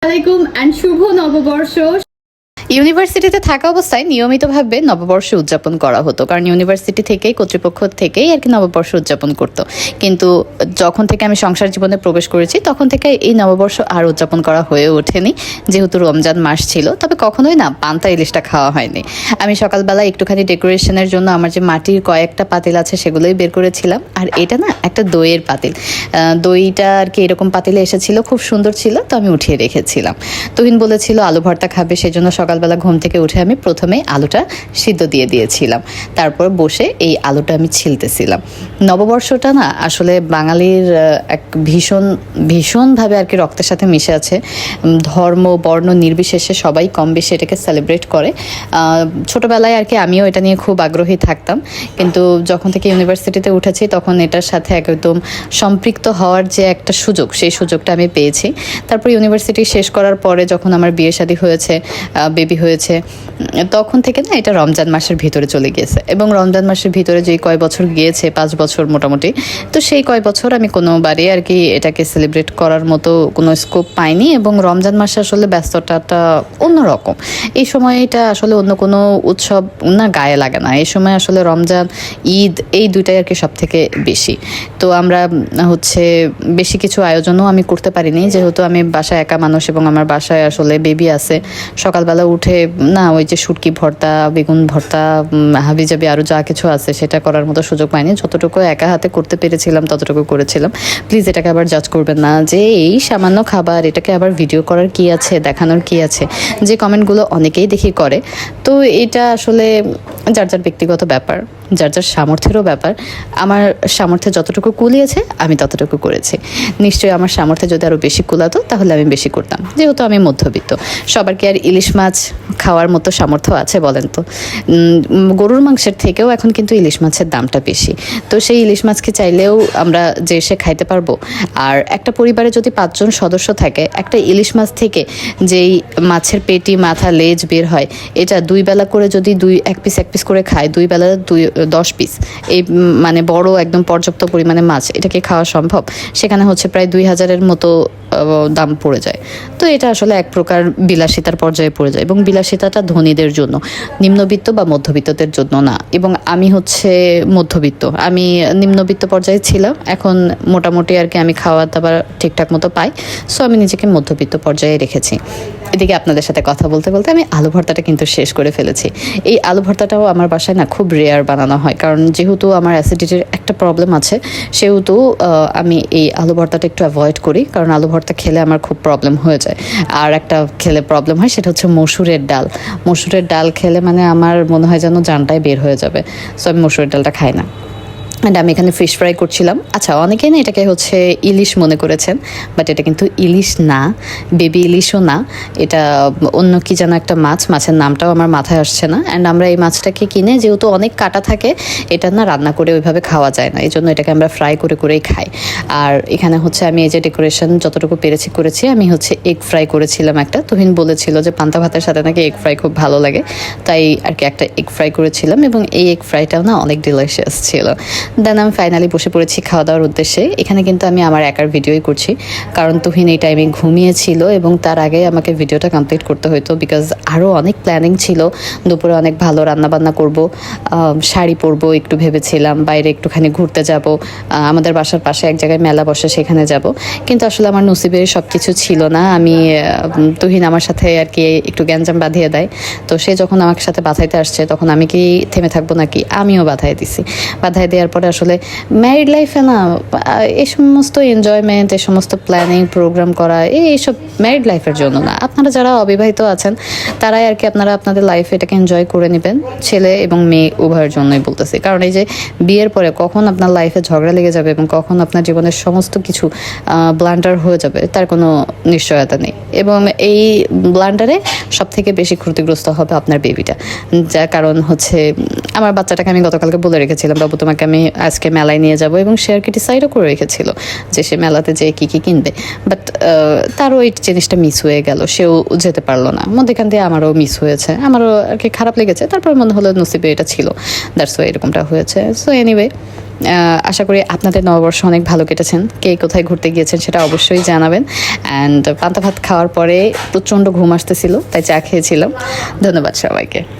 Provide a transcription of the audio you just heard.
আলাইকুম এন্ড শুভ নববর্ষ। ইউনিভার্সিটিতে থাকা অবস্থায় নিয়মিতভাবে নববর্ষ উদযাপন করা হতো, কারণ ইউনিভার্সিটি থেকেই কর্তৃপক্ষ থেকেই আর কি নববর্ষ উদযাপন করতো। কিন্তু যখন থেকে আমি সংসার জীবনে প্রবেশ করেছি তখন থেকে এই নববর্ষ আর উদযাপন করা হয়ে ওঠেনি, যেহেতু রমজান মাস ছিল। তবে কখনোই না পান্তা ইলিশটা খাওয়া হয়নি। আমি সকালবেলা একটুখানি ডেকোরেশনের জন্য আমার যে মাটির কয়েকটা পাতিল আছে সেগুলোই বের করেছিলাম। আর এটা না একটা দইয়ের পাতিল, দইটা আর কি এরকম পাতিলে এসেছিল, খুব সুন্দর ছিল, তো আমি উঠিয়ে রেখেছিলাম। তুহিন বলেছিল আলু ভর্তা খাবে, সেজন্য সকালবেলা ঘুম থেকে উঠে আমি প্রথমে আলুটা সিদ্ধ দিয়ে দিয়েছিলাম। তারপর বসে এই আলুটা আমি ছিলতেছিলাম। নববর্ষটা না আসলে বাঙালির এক ভীষণভাবে আর কি রক্তের সাথে মিশে আছে। ধর্ম বর্ণ নির্বিশেষে সবাই কম বেশি এটাকে সেলিব্রেট করে। ছোটবেলায় আর কি আমিও এটা নিয়ে খুব আগ্রহী থাকতাম, কিন্তু যখন থেকে ইউনিভার্সিটিতে উঠেছি তখন এটার সাথে একদম সম্পৃক্ত হওয়ার যে একটা সুযোগ, সেই সুযোগটা আমি পেয়েছি। তারপর ইউনিভার্সিটি শেষ করার পরে যখন আমার বিয়ে শাদী হয়েছে, বেবি হয়েছে, তখন থেকে না এটা রমজান মাসের ভিতরে চলে গিয়েছে। এবং রমজান মাসের ভিতরে যে কয় বছর গিয়েছে, 5 বছর মোটামুটি, তো সেই কয় বছর আমি কোনোবারই আর কি এটাকে সেলিব্রেট করার মতো কোনো স্কোপ পাইনি। এবং রমজান মাসে আসলে ব্যস্ততাটা অন্যরকম। এই সময়টা আসলে অন্য কোনো উৎসব না গায়ে লাগে না। এই সময় আসলে রমজান, ঈদ, এই দুইটাই আর কি সব থেকে বেশি। তো আমরা হচ্ছে বেশি কিছু আয়োজনও আমি করতে পারিনি, যেহেতু আমি বাসায় একা মানুষ এবং আমার বাসায় আসলে বেবি আছে। সকালবেলা উঠে না ওই যে শুটকি ভর্তা, বেগুন ভর্তা, হাবিজাবি আরও যা কিছু আছে সেটা করার মতো সুযোগ পাইনি। যতটুকু একা হাতে করতে পেরেছিলাম ততটুকু করেছিলাম। প্লিজ এটাকে আবার জাজ করবেন না যে এই সামান্য খাবার, এটাকে আবার ভিডিও করার কি আছে, দেখানোর কি আছে, যে কমেন্টগুলো অনেকেই দেখি করে। তো এটা আসলে যার যার ব্যক্তিগত ব্যাপার, যার যার সামর্থ্যেরও ব্যাপার। আমার সামর্থ্যে যতটুকু কুলিয়েছে আমি ততটুকু করেছি। নিশ্চয়ই আমার সামর্থ্যে যদি আরও বেশি কুলাতো তাহলে আমি বেশি করতাম, যেহেতু আমি মধ্যবিত্ত। সবার কি আর ইলিশ মাছ খাওয়ার মতো সামর্থ্য আছে বলেন তো? গরুর মাংসের থেকেও এখন কিন্তু ইলিশ মাছের দামটা বেশি। তো সেই ইলিশ মাছকে চাইলেও আমরা যে সে খাইতে পারবো। আর একটা পরিবারে যদি 5 জন সদস্য থাকে, একটা ইলিশ মাছ থেকে যেই মাছের পেটি, মাথা, লেজ বের হয়, এটা 2 বেলা করে যদি এক পিস করে খায়, 2 বেলা 10 পিস, এই মানে বড় একদম পর্যাপ্ত পরিমাণে মাছ, এটা কি খাওয়া সম্ভব? সেখানে হচ্ছে প্রায় 2000-এর মতো দাম পড়ে যায়। তো এটা আসলে এক প্রকার বিলাসিতার পর্যায়ে পড়ে যায়, এবং বিলাসিতাটা ধনীদের জন্য, নিম্নবিত্ত বা মধ্যবিত্তদের জন্য না। এবং আমি হচ্ছে মধ্যবিত্ত, আমি নিম্নবিত্ত পর্যায়ে ছিলাম, এখন মোটামুটি আর কি আমি খাওয়া দাবার ঠিকঠাক মতো পাই। সো আমি নিজেকে মধ্যবিত্ত পর্যায়ে রেখেছি। এদিকে আপনাদের সাথে কথা বলতে বলতে আমি আলু ভর্তাটা কিন্তু শেষ করে ফেলেছি। এই আলু ভর্তাটাও আমার বাসায় না খুব রেয়ার বানানো হয়, কারণ যেহেতু আমার অ্যাসিডিটির একটা প্রবলেম আছে, সেহেতু আমি এই আলু ভর্তাটা একটু অ্যাভয়েড করি, কারণ আলু ভর্তা খেলে আমার খুব প্রবলেম হয়ে যায়। আর একটা খেলে প্রবলেম হয়, সেটা হচ্ছে মসুরের ডাল। মসুরের ডাল খেলে মানে আমার মনে হয় যেন জানটাই বের হয়ে যাবে। সো আমি মসুরের ডালটা খাই না। অ্যান্ড আমি এখানে ফিশ ফ্রাই করছিলাম। আচ্ছা, অনেকেই না এটাকে হচ্ছে ইলিশ মনে করেছেন, বাট এটা কিন্তু ইলিশ না, বেবি ইলিশও না। এটা অন্য কি যেন একটা মাছ, মাছের নামটাও আমার মাথায় আসছে না। অ্যান্ড আমরা এই মাছটাকে কিনে, যেহেতু অনেক কাটা থাকে, এটা না রান্না করে ওইভাবে খাওয়া যায় না, এই জন্য এটাকে আমরা ফ্রাই করেই খাই। আর এখানে হচ্ছে আমি এই যে ডেকোরেশন যতটুকু করেছি, আমি হচ্ছে এগ ফ্রাই করেছিলাম একটা। তুহিন বলেছিল যে পান্তা ভাতের সাথে নাকি এগ ফ্রাই খুব ভালো লাগে, তাই আর কি একটা এগ ফ্রাই করেছিলাম, এবং এই এগ ফ্রাইটাও না অনেক ডিলিশিয়াস ছিল। দেন আমি ফাইনালি বসে পড়েছি খাওয়া দাওয়ার উদ্দেশ্যে। এখানে কিন্তু আমি আমার একার ভিডিওই করছি, কারণ তুহিন এই টাইমে ঘুমিয়েছিল এবং তার আগে আমাকে ভিডিওটা কমপ্লিট করতে হতো, বিকজ আরও অনেক প্ল্যানিং ছিল। দুপুরে অনেক ভালো রান্নাবান্না করব, শাড়ি পরবো একটু ভেবেছিলাম, বাইরে একটুখানি ঘুরতে যাব, আমাদের বাসার পাশে এক জায়গায় মেলা বসে, সেখানে যাব। কিন্তু আসলে আমার নসিবে সব কিছু ছিল না। তুহিন আমার সাথে আর কি একটু গ্যাঞ্জাম বাঁধিয়ে দেয়। তো সে যখন আমার সাথে বাঁধাইতে আসছে, তখন আমি কি থেমে থাকবো নাকি? আমিও বাঁধাই দিছি। বাঁধাই দেওয়ার পরে আসলে ম্যারিড লাইফে না এই সমস্ত এনজয়মেন্ট, এই সমস্ত প্ল্যানিং প্রোগ্রাম করা, এইসব ম্যারিড লাইফের জন্য না। আপনারা যারা অবিবাহিত আছেন তারাই আর কি আপনারা আপনাদের লাইফে এটাকে এনজয় করে নেবেন, ছেলে এবং মেয়ে উভয়ের জন্যই বলতেছি। কারণ এই যে বিয়ের পরে কখন আপনার লাইফে ঝগড়া লেগে যাবে এবং কখন আপনার জীবনের সমস্ত কিছু ব্লান্ডার হয়ে যাবে তার কোনো নিশ্চয়তা নেই। এবং এই ব্লান্ডারে সব থেকে বেশি ক্ষতিগ্রস্ত হবে আপনার বেবিটা। যার কারণ হচ্ছে আমার বাচ্চাটাকে আমি গতকালকে বলে রেখেছিলাম, বাবু তোমাকে আমি আজকে মেলায় নিয়ে যাব, এবং সে আর কি ডিসাইডও করে রেখেছিল যে সে মেলাতে যেয়ে কী কী কিনবে। বাট তারও এই জিনিসটা মিস হয়ে গেল, সেও যেতে পারলো না। মধ্যেখান দিয়ে আমারও মিস হয়েছে, আমারও আর কি খারাপ লেগেছে। তারপর মনে হলো নসিবে এটা ছিল, দ্যাটস ওয়াই এরকমটা হয়েছে। সো এনিওয়ে, আশা করি আপনাদের নববর্ষ অনেক ভালো কেটেছেন। কে কোথায় ঘুরতে গিয়েছেন সেটা অবশ্যই জানাবেন। অ্যান্ড পান্তা ভাত খাওয়ার পরে প্রচণ্ড ঘুম আসতেছিল, তাই চা খেয়েছিলাম। ধন্যবাদ সবাইকে।